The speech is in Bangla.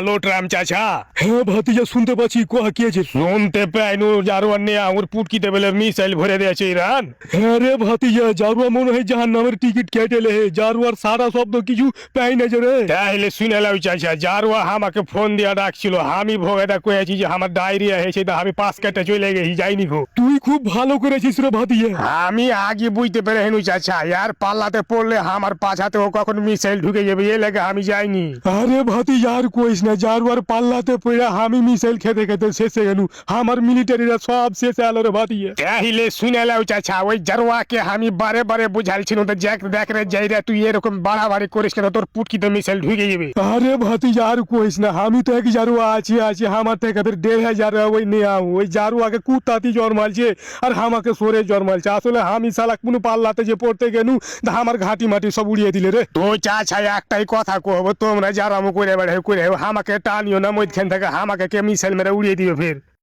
হ্যালো ট্রাম চাচা। হ্যাঁ ভাতিজা শুনতে পাচ্ছি, কোয়া কি আছে? শুনতে পাইনু জারোয়ার নিয়ে আমার পুটকিতে বেলে মিসাইল ভরে দিয়েছে ইরান। হ্যাঁ রে ভাতিজা, জারুয়া মনে হয় জাহান নামের টিকিট কেটে লে, জারুয়ার সারা শব্দ কিছু পাই না যে রে। তাহলে শুনে লাও চাচা, জারোয়া আমাকে ফোন দিয়া ডাকছিল, আমি ভোগেটা কয়েছি যে আমার ডায়রিয়া হয়েছে, তা আমি 5 কাটা চলে গেছি, যাইনি গো। তুই খুব ভালো করেছিস রে ভাতিজা। আমি আগে বুঝতে পেরে হেনু চাচা, আর পাল্লাতে পড়লে আমার পাছাতেও কখন মিসাইল ঢুকে যাবে, এ লেগে আমি যাইনি। আরে ভাতিজা আর কইস না, জারুয়ার পাল্লাতে পড়ে আমি মিসাইল খেতে খেতে শেষে গেলু, আমার মিলিটারিরা সব শেষে আলো রে ভাতিজা। তাহলে শুনে লাও চাচা, ওই জারোয়াকে আমি বারে বারে বুঝাইছিল তো, দেখ রে যাই রে, তুই এরকম বাড়াবাড়ি করিস কেন, তোর পুটকিতে মিসাইল ঢুকে যাবে। আরে ভাতিজা আর কইস না, আমি তো এক জারুয়া আছি আমার থেকে 1,500 ওই নেয়া, ওই জারুয়াকে কুত্তাতি জন্মালছে আর আমাকে সরে জন্মালছে। আসলে আমি শালা কোনো পাল্লাতে যে পড়তে গেলু, তা আমার ঘাটি মাটি সব উড়িয়ে দিলে রে। তো চাচা একটাই কথা কব, তোমরা যারা করে বেড়ে করে আমাকে টানিও না মধ্যখান থেকে, আমাকে কে মিসাইল মেরে উড়িয়ে দিবে ফের।